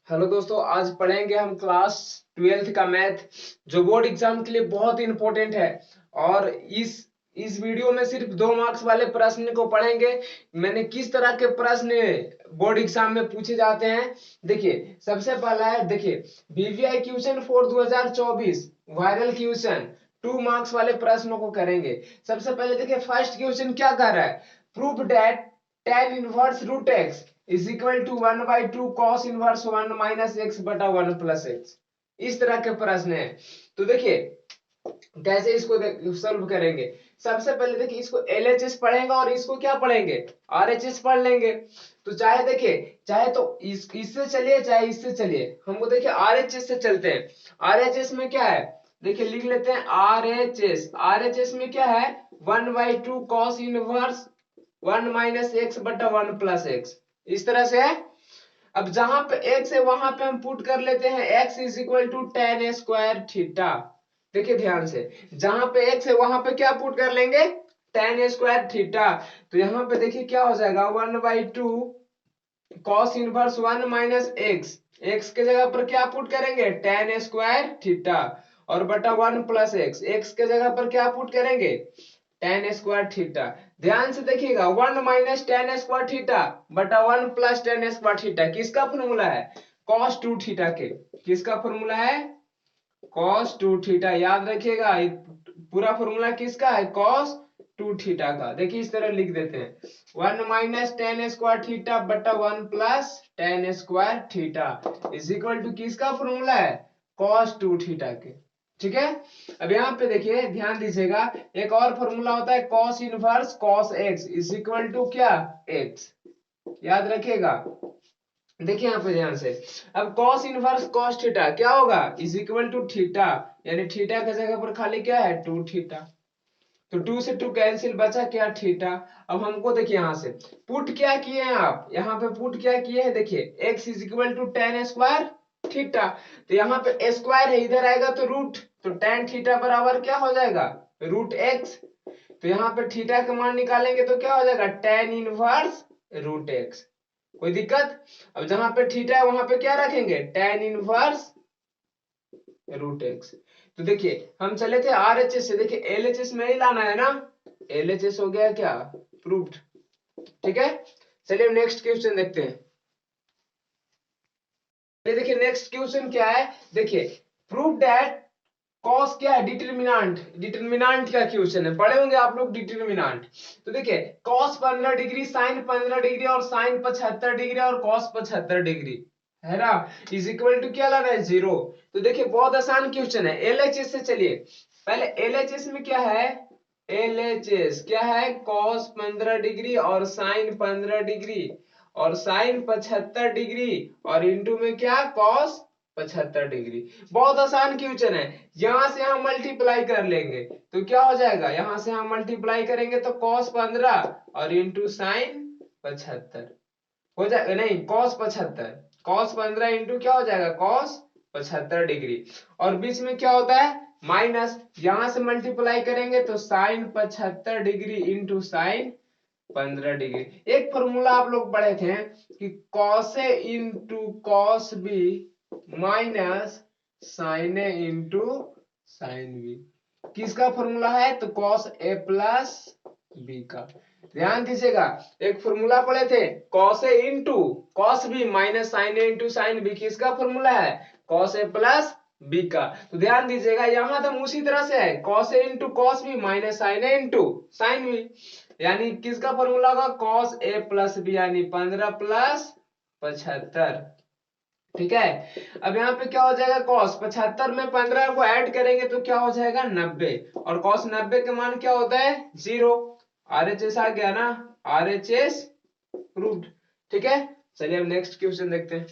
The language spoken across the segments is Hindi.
हेलो दोस्तों, आज पढ़ेंगे हम क्लास 12th का मैथ जो बोर्ड एग्जाम के लिए बहुत इंपॉर्टेंट है। और इस वीडियो में सिर्फ 2 मार्क्स वाले प्रश्न को पढ़ेंगे। मैंने किस तरह के प्रश्न बोर्ड एग्जाम में पूछे जाते हैं। देखिए, सबसे पहला है, देखिए, BVI question for 2024 viral question 2 marks वाले प्रश्नों को करेंगे। सबसे पहले देखिए, फर्स्ट क्वेश्चन क्या कर रहा है, proof that tan inverse root x is equal to 1/2 cos inverse 1 minus x बटा 1 प्लस एक्स। इस तरह के प्रश्न है। तो देखिए कैसे इसको सॉल्व करेंगे। सबसे पहले देखिए, इसको एलएचएस पढ़ेंगे और इसको क्या पढ़ेंगे, आरएचएस पढ़ लेंगे। तो चाहे देखिए, चाहे तो इससे चलिए चाहे इससे चलिए, हमको देखिए आरएचएस से चलते हैं। आरएचएस में क्या है, देखिए लिख लेते हैं आरएचएस। आरएचएस में क्या है, 1/2 cos इनवर्स 1 माइनस एक्स बटा 1 प्लस एक्स। इस तरह से है। अब जहां पे x है वहां पे हम पुट कर लेते हैं x is equal to tan square theta. देखिए ध्यान से, जहां पे x है वहां पे क्या पुट कर लेंगे, टेन स्क्वायर थीटा। तो यहाँ पे देखिए क्या हो जाएगा, 1/2 cos inverse 1 minus x. X के जगह पर क्या पुट करेंगे, टेन स्क्वायर थीटा, और बटा 1 प्लस एक्स। एक्स के जगह पर क्या पुट करेंगे, टेन स्क्वायर थीटा। ध्यान से देखिएगा, 1 माइनस टेन स्क्वायर थीटा बटा 1 प्लस टेन स्क्वायर थीटा किसका फॉर्मूला है, cos 2 थीटा के। किसका फॉर्मूला है, cos 2 थीटा। याद रखिएगा, पूरा फॉर्मूला किसका है, cos 2 थीटा का। देखिए इस तरह लिख देते हैं, 1 माइनस टेन स्क्वायर थीटा बटा 1 plus tan square theta is equal to किसका फॉर्मूला है, cos 2 थीटा के। ठीक है। अब यहाँ पे देखिए ध्यान दीजिएगा, एक और फॉर्मूला होता है cos inverse cos x is equal to क्या, x। याद रखिएगा। देखिए यहाँ पे ध्यान से, अब cos इनवर्स cos थीटा क्या होगा, इज इक्वल टू थीटा, यानी थीटा की जगह पर खाली क्या है, 2 थीटा। तो 2 से 2 कैंसिल, बचा क्या, थीटा। अब हमको देखिए यहाँ से पुट क्या किए हैं, आप यहाँ पे पुट क्या किए हैं, देखिए x is equal to tan square theta. तो यहाँ पे स्क्वायर है, इधर आएगा तो रूट, तो टेन थीटा बराबर क्या हो जाएगा, रूट एक्स। तो यहाँ पे थीटा का मान निकालेंगे तो क्या हो जाएगा, टेन इनवर्स रूट एक्स। कोई दिक्कत। अब जहां पे थीटा है वहां पे क्या रखेंगे, टेन इनवर्स रूट एक्स। तो देखिए हम चले थे आरएचएस से, देखिए एलएचएस में ही लाना है ना, एलएचएस हो गया क्या, प्रूव्ड। ठीक है। चलिए नेक्स्ट क्वेश्चन देखते हैं। ये देखिए नेक्स्ट क्वेश्चन क्या है, देखिए प्रूव दैट कॉस क्या है, डिटरमिनेंट। डिटरमिनेंट का क्वेश्चन है, पढ़े होंगे आप लोग डिटरमिनेंट। तो देखिए कॉस 15 डिग्री, साइन 15 डिग्री और साइन 75 डिग्री और कॉस 75 डिग्री है ना, इज इक्वल टू क्या लाना है, 0। तो देखिए बहुत आसान क्वेश्चन है। एलएचएस से चलिए, पहले एलएचएस में क्या है, एलएचएस क्या है, कॉस 15 डिग्री और साइन 15 डिग्री और साइन 75 डिग्री और इंटू में क्या, कॉस 75 डिग्री। बहुत आसान क्वेश्चन है। यहां से हम मल्टीप्लाई कर लेंगे तो क्या हो जाएगा, यहां से हम मल्टीप्लाई करेंगे तो cos 15 और इंटू साइन 75 हो जाएगा, नहीं cos 75, cos 15 इंटू क्या हो जाएगा, cos 75 डिग्री। और बीच में क्या होता है, माइनस, यहां से मल्टीप्लाई करेंगे तो sine 75 degree into sine 15 degree. एक फॉर्मूला आप लोग पढ़े थे कि cos a into cos b minus sine a into sine b. किसका फॉर्मूला है, तो cos ए प्लस बी का। ध्यान दीजिएगा, एक फॉर्मूला पढ़े थे, cos a into cos b minus sine a into sine b. किसका फॉर्मूला है, cos ए प्लस बी का। तो ध्यान दीजिएगा, यहां तो उसी तरह से है, cos a into cos b minus sine a into sine b, यानी किसका फॉर्मूला होगा, cos ए प्लस बी, यानी 15 प्लस 75। ठीक है। अब यहाँ पे क्या हो जाएगा, cos 75 में 15 को ऐड करेंगे तो क्या हो जाएगा, 90, और cos 90 का मान क्या होता है, 0। आरएचएस आ गया ना, आरएचएस प्रूव्ड। ठीक है। चलिए अब नेक्स्ट क्वेश्चन देखते हैं।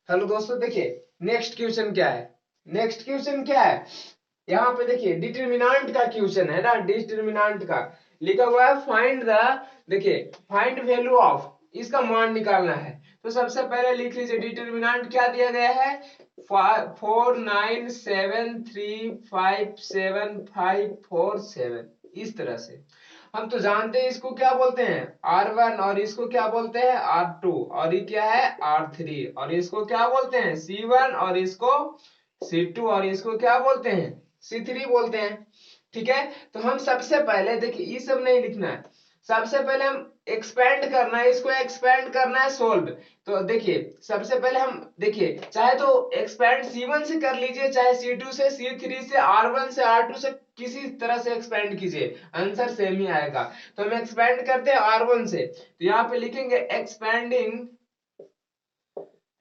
हेलो दोस्तों, देखिए नेक्स्ट क्वेश्चन क्या है, नेक्स्ट क्वेश्चन क्या है, यहाँ पे देखिए डिटरमिनेंट का क्वेश्चन है ना, डिटरमिनेंट का लिखा हुआ है फाइंड द, देखिए फाइंड वैल्यू ऑफ, इसका मान निकालना है। तो सबसे पहले लिख लीजिए डिटरमिनेंट क्या दिया गया है, 497357 547, इस तरह से। हम तो जानते हैं इसको क्या बोलते हैं R1 और इसको क्या बोलते हैं R2 और ये क्या है R3 और इसको क्या बोलते हैं C1 और इसको C2 और इसको क्या बोलते हैं C3 बोलते हैं। ठीक है, तो हम सबसे पहले देखिए ये सब नहीं लिखना है, सबसे पहले हम एक्सपेंड करना है, इसको एक्सपेंड करना है सोल्व। तो देखिए सबसे पहले हम देखिए चाहे तो एक्सपेंड C1 से कर लीजिए, चाहे C2 से, C3 से, R1 से, R2 से, किसी तरह से एक्सपेंड कीजिए, आंसर सेम ही आएगा। तो हम एक्सपेंड करते हैं R1 से, तो यहाँ पे लिखेंगे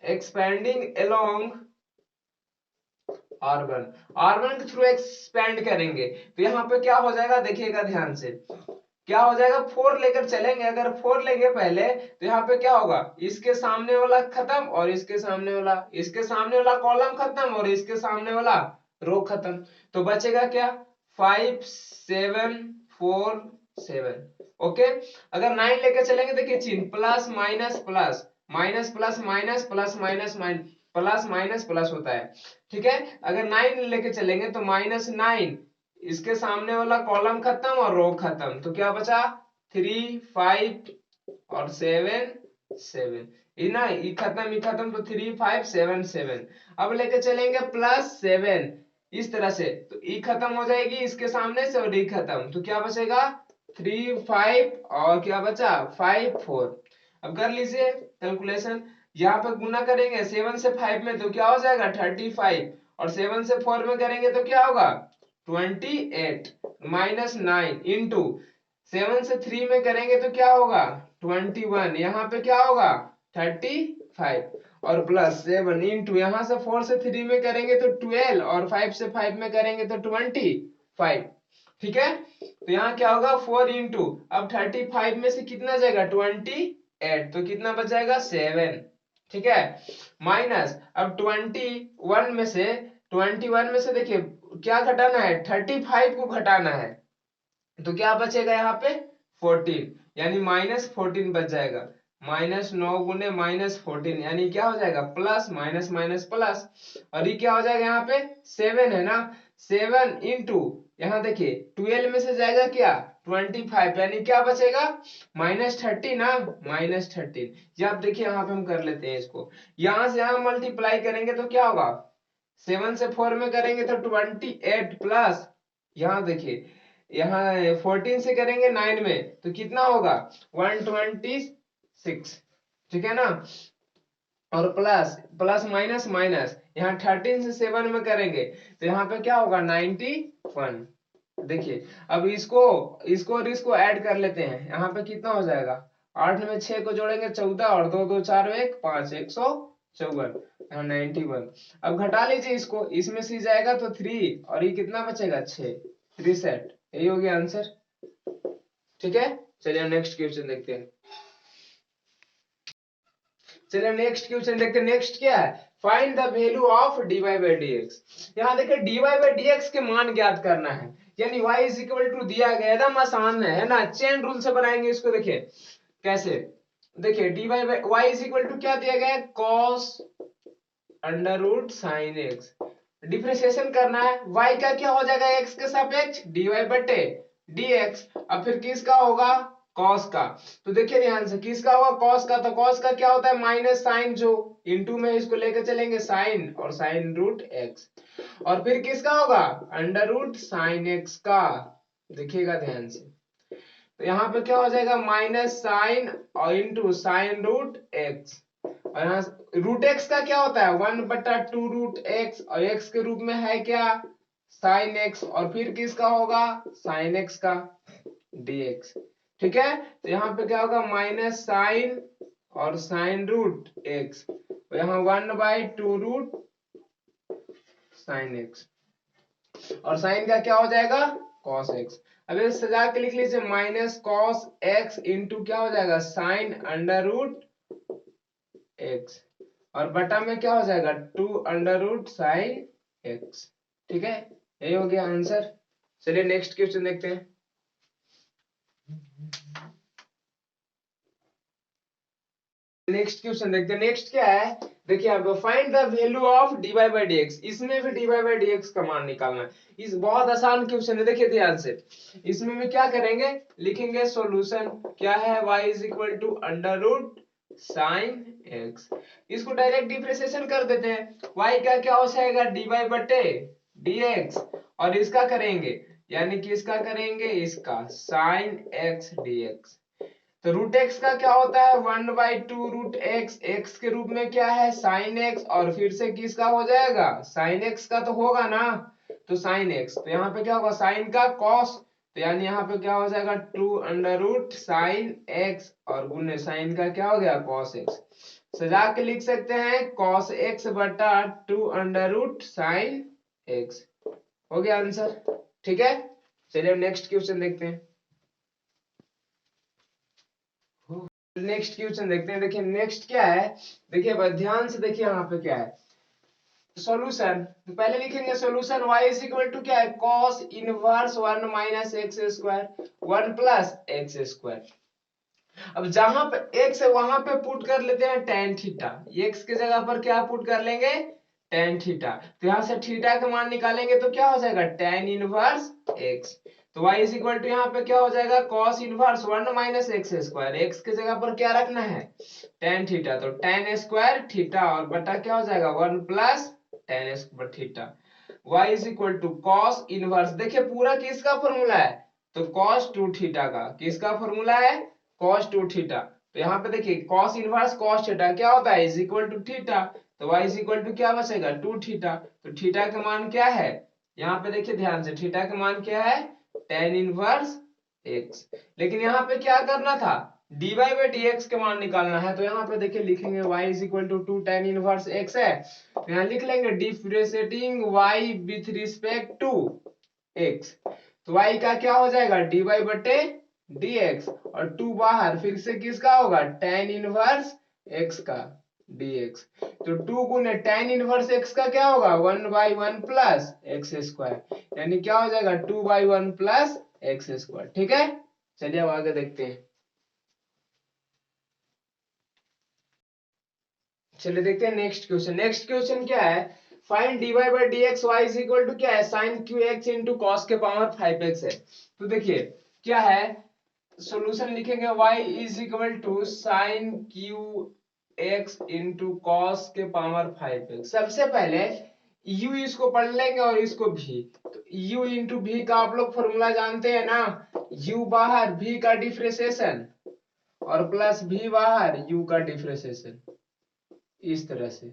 एक्सपेंडिंग अलोंग R1, R1 के थ्रू एक्सपेंड करेंगे तो यहाँ पे क्या हो जाएगा देखिएगा ध्यान से, क्या हो जाएगा 4 लेकर चलेंगे, अगर 4 लेंगे पहले तो यहाँ पे क्या होगा इसके सामने वाला खत्म और इसके सामने वाला कॉलम खत्म और इसके सामने वाला रो खत्म, तो बचेगा क्या 5 7 4 7। ओके, अगर 9 लेकर चलेंगे देखिए चिन्ह plus minus plus minus plus minus plus minus minus plus minus plus होता है। ठीक है, अगर 9 लेके चलेंगे तो -9, इसके सामने वाला कॉलम खत्म और रो खत्म, तो क्या बचा 3 5 और 7 7, ये खत्म तो 3 5 7 7। अब लेके चलेंगे +7 इस तरह से, तो ई खत्म हो जाएगी इसके सामने से और डी खत्म, तो क्या बचेगा 3 5 और क्या बचा 5 4। अब कर लीजिए कैलकुलेशन, यहाँ पे गुना करेंगे 7 से 5 में तो क्या हो जाएगा 35 और 7 से 4 में करेंगे तो क्या होगा 28 -9 इंटू 7 से 3 में करेंगे तो क्या होगा 21, यहाँ पे क्या होगा 35 और +7 इंटू यहाँ से 4 से 3 में करेंगे तो 12 और 5 से 5 में करेंगे तो 25। ठीक है, तो यहाँ क्या होगा 4 इंटू अब 35 में से कितना जाएगा 28, तो कितना बच जाएगा 7। ठीक है, माइनस अब 21 में से देखिए क्या घटाना है 35 को घटाना है, तो क्या बचेगा यहाँ पे 14, यानी -14 बच जाएगा, -9 गुने -14 यानी क्या हो जाएगा प्लस माइनस माइनस प्लस, और ये क्या हो जाएगा यहाँ पे 7 है ना, 7 इंटू यहाँ देखिए 12 में से जाएगा क्या 25, यानी क्या बचेगा -30 ना, -13। ये आप देखिए यहाँ पे हम कर लेते हैं इसको, यहाँ से यहाँ मल्टीप्लाई करेंगे तो क्या होगा 7 से 4 में करेंगे तो 28 प्लस यहाँ देखिए यहाँ 14 से करेंगे 9 में तो कितना होगा 126। ठीक है ना, और प्लस प्लस माइनस माइनस यहाँ 13 से 7 में करेंगे तो यहाँ पे क्या होगा 91। देखिए अब इसको और इसको ऐड कर लेते हैं, यहाँ पे कितना हो जाएगा 8 में 6 को जोड़ेंगे 14 और 2 2 4 1 5 154, यहाँ 91। अब घटा लीजिए इसको, इसमें से जाएगा तो 3 और ये कितना बचेगा 6, 3 सेट, यही हो गया आंसर। ठीक है, चलिए नेक्स्ट क्वेश्चन देखते हैं। चलिए नेक्स्ट क्वेश्चन देखते हैं, नेक्स्ट क्या है find the value of dy by dx। यहाँ देखिए dy by dx के मान ज्ञात करना है, यानी y इज इक्वल टू दिया गया एकदम आसान है ना, चेन रूल से बनाएंगे इसको। देखिए कैसे, देखिए dy by y is equal to क्या दिया गया है cos √sin x, डिफरेंशिएशन करना है, y का क्या हो जाएगा x के सापेक्ष dy बटे dx, अब फिर किसका होगा cos का, तो देखिए ध्यान से किसका होगा cos का, तो cos का क्या होता है माइनस साइन, जो इनटू में इसको लेकर चलेंगे साइन और sin√x, और फिर किसका होगा √sin x का, देखिएगा ध्यान से, तो यहाँ पे क्या हो जाएगा माइनस साइन और इंटू sin√x, और यहाँ √x का क्या होता है 1/2√x और x के रूप में है क्या sin x, और फिर किसका होगा sin x का dx। ठीक है, तो यहाँ पे क्या होगा माइनस साइन और sin√x, और यहाँ 1/2 sin x, और साइन का क्या हो जाएगा cos x। अब इसे सजा के लिख लीजिए माइनस cos x इंटू क्या हो जाएगा sin√x, और बटा में क्या हो जाएगा 2√sin x। ठीक है, यही हो गया आंसर। चलिए नेक्स्ट क्वेश्चन देखते हैं। नेक्स्ट क्वेश्चन देखते हैं। नेक्स्ट क्या है, देखिए आपको find the value of dy by dx। इसमें भी dy बाई dx का मान निकालना है। इस बहुत आसान क्वेश्चन है, देखिए ध्यान से। इसमें भी क्या करेंगे, लिखेंगे सॉल्यूशन क्या है, y is equal to under root sine x. इसको डायरेक्ट डिफरेंशिएशन कर देते हैं। y का क्या हो जाएगा, dy बटे dx, और इसका करेंगे यानी कि इसका करेंगे इसका साइन एक्स dx। तो रूट एक्स का क्या होता है, 1/2 रूट एक्स, एक्स के रूप में क्या है साइन एक्स, और फिर से किसका हो जाएगा, साइन एक्स का तो होगा ना, तो साइन एक्स, तो यहाँ पे क्या होगा साइन का कॉस, तो यानी यहाँ पे क्या हो जाएगा 2 अंडर रूट साइन एक्स, और गुने साइन का क्या हो गया कॉस एक्स। सजा के लिख सकते हैं कॉस एक्स बटा 2 अंडर रूट साइन एक्स। हो गया आंसर, ठीक है। चलिए नेक्स्ट क्वेश्चन देखते हैं। नेक्स्ट क्वेश्चन देखते हैं। देखिए नेक्स्ट क्या है, देखिए बस ध्यान से देखिए यहाँ पे क्या है सॉल्यूशन। तो पहले लिखेंगे solution y is equal to क्या है, cos inverse 1 minus x square 1 plus x square. अब जहां पे x है वहां पे पुट कर लेते हैं tan थीटा, x की जगह पर क्या पुट कर लेंगे tan थीटा, तो यहां से थीटा का मान निकालेंगे तो क्या हो जाएगा tan इनवर्स x। तो y इज इक्वल टू यहाँ पे क्या हो जाएगा cos inverse 1 minus x square, x की जगह पर क्या रखना है tan थीटा, तो tan स्क्वायर थीटा और बटा क्या हो जाएगा 1 plus tan square theta. y is equal to cos inverse, देखिए पूरा किसका फॉर्मूला है, तो cos 2 थीटा का, किसका फॉर्मूला है cos 2 थीटा। तो यहाँ पे देखिए cos इनवर्स cos थीटा क्या होता है इज इक्वल टू थीटा, तो y इज इक्वल टू क्या बचेगा 2 थीटा, तो थीटा का मान क्या है, यहाँ पे देखिए ध्यान से थीटा का मान क्या है tan इनवर्स x। लेकिन यहाँ पे क्या करना था dy बाई dx के मान निकालना है, तो यहाँ पे देखिए लिखेंगे y is equal to 2 tan inverse x है, तो यहाँ लिख लेंगे differentiating y with respect to x, तो y का क्या हो जाएगा dy बटे dx, और 2 बाहर फिर से किसका होगा tan इनवर्स x का dx, तो 2 गुने tan इनवर्स x का क्या होगा 1/1 प्लस एक्स स्क्वायर, यानी क्या हो जाएगा 2/1 प्लस एक्स स्क्वायर, ठीक है। चलिए अब आगे देखते हैं। चलिए देखते हैं नेक्स्ट क्वेश्चन। नेक्स्ट क्वेश्चन क्या है, find dy by dx y is equal to क्या है sin qx इंटू कॉस के पावर 5x है। तो देखिए क्या है सॉल्यूशन लिखेंगे y is equal to sine q x into cos के पावर 5x। सबसे पहले u इसको पढ़ लेंगे और इसको v, तो u इंटू v का आप लोग फॉर्मूला जानते हैं ना, u बाहर v का डिफरेंशिएशन और प्लस v बाहर u का डिफरेंशिएशन, इस तरह से,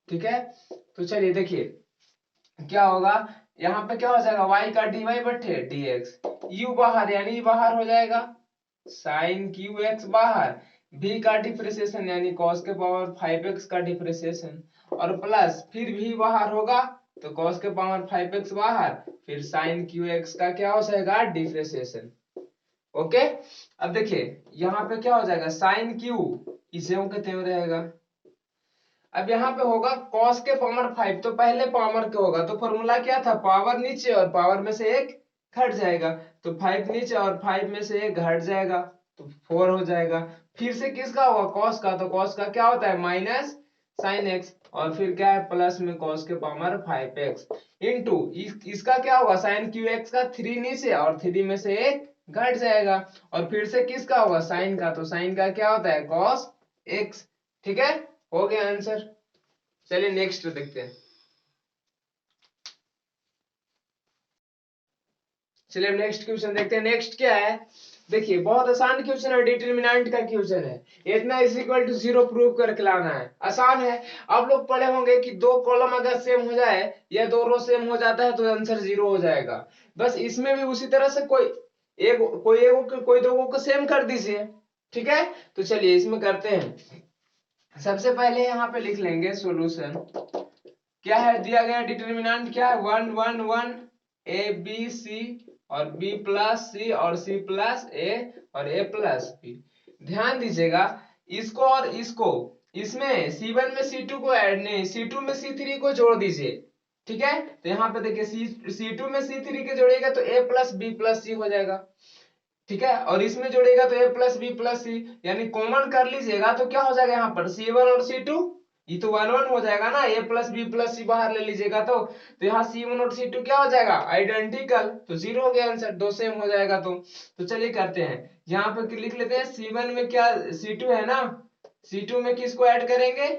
ठीक है। तो चलिए देखिए क्या होगा, यहाँ पे क्या हो जाएगा y का dy बटे dx, u बाहर यानी बाहर हो जाएगा साइन क्यू एक्स बाहर, v का डिफरेंशिएशन यानी cos के पावर 5x का डिफरेंशिएशन, और प्लस फिर v बाहर होगा तो cos के पावर 5x बाहर, फिर साइन क्यू एक्स का क्या हो जाएगा डिफरेंशिएशन। ओके, अब देखिए यहाँ पे क्या हो जाएगा साइन क्यू इसे के त्यों रहेगा। अब यहाँ पे होगा cos के पावर 5, तो पहले पावर के होगा, तो फॉर्मूला क्या था पावर नीचे और पावर में से एक घट जाएगा, तो 5 नीचे और 5 में से एक घट जाएगा तो 4 हो जाएगा। फिर से किसका होगा cos का, तो cos का क्या होता है माइनस साइन एक्स, और फिर क्या है प्लस में cos के पावर 5x इंटू इसका क्या होगा साइन क्यू एक्स का 3 नीचे और 3 में से एक घट जाएगा, और फिर से किसका होगा साइन का, तो साइन का क्या होता है cos x, ठीक है। हो गया आंसर। चलिए नेक्स्ट देखते हैं। चलिए नेक्स्ट क्वेश्चन देखते हैं। नेक्स्ट क्या है, देखिए बहुत आसान क्वेश्चन है, डिटरमिनेंट का क्वेश्चन है, इतना इज इक्वल टू 0 प्रूव करके लाना है, आसान है। आप लोग पढ़े होंगे कि दो कॉलम अगर सेम हो जाए या दो रो सेम हो जाता है तो आंसर 0 हो जाएगा। बस इसमें भी उसी तरह से कोई दो को सेम कर दीजिए, ठीक है। तो चलिए इसमें करते हैं। सबसे पहले यहाँ पे लिख लेंगे सॉल्यूशन क्या है, दिया गया डिटरमिनेंट क्या है 1 1 1 ए बी सी और b प्लस सी और c प्लस ए और a प्लस b। ध्यान दीजिएगा इसको और इसको, इसमें c1 में c2 को ऐड नहीं, c2 में c3 को जोड़ दीजिए, ठीक है। तो यहाँ पे देखिए c2 में c3 के जोड़िएगा तो a plus b plus c हो जाएगा। ठीक है, और इसमें जोड़ेगा तो a प्लस बी प्लस सी, यानी कॉमन कर लीजिएगा तो क्या हो जाएगा यहाँ पर C1 और C2, ये तो 1 1 हो जाएगा ना, a प्लस बी प्लस सी बाहर ले लीजिएगा तो यहाँ C1 और C2 क्या हो जाएगा आइडेंटिकल, तो जीरो हो गया आंसर, दो सेम हो जाएगा। तो चलिए करते हैं, यहाँ पे लिख लेते हैं C1 में क्या C2 है ना, C2 में किसको ऐड करेंगे,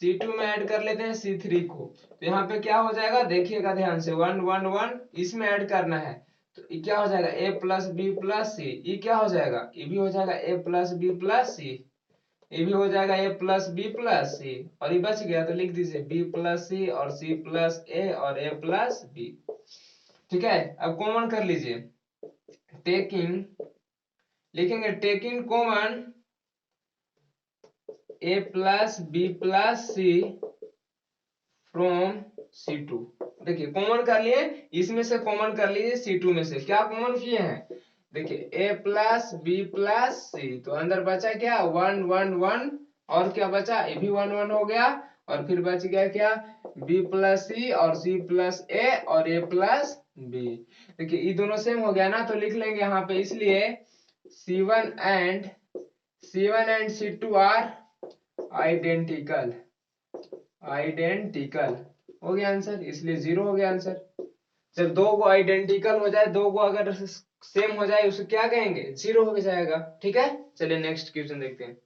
C2 में ऐड कर लेते हैं C3 को, तो यहाँ पे क्या हो जाएगा देखिएगा ध्यान से, 1 1 1 इसमें ऐड करना है, तो ये क्या हो जाएगा a प्लस बी प्लस सी, ये क्या हो जाएगा, ये भी हो जाएगा a प्लस बी प्लस सी, ये भी हो जाएगा a plus b plus c, और ये बच गया तो लिख दीजिए b प्लस सी और c प्लस a और a प्लस b। ठीक है, अब कॉमन कर लीजिए, टेकिंग, लिखेंगे taking common a plus b plus c from C2, देखिए कॉमन कर लिए, इसमें से कॉमन कर लीजिए C2 में से, क्या कॉमन किए हैं, देखिए a प्लस बी प्लस सी, तो अंदर बचा क्या 1 1 1, और क्या बचा, ये भी 1 1 हो गया, और फिर बच गया क्या b प्लस सी और c प्लस a और a प्लस b। देखिए ये दोनों सेम हो गया ना, तो लिख लेंगे यहाँ पे, इसलिए C1 and C2 are identical, identical हो गया आंसर, इसलिए जीरो हो गया आंसर। जब दो को आइडेंटिकल हो जाए, दो को अगर सेम हो जाए उसे क्या कहेंगे, जीरो हो जाएगा। ठीक है, चलिए नेक्स्ट क्वेश्चन देखते हैं।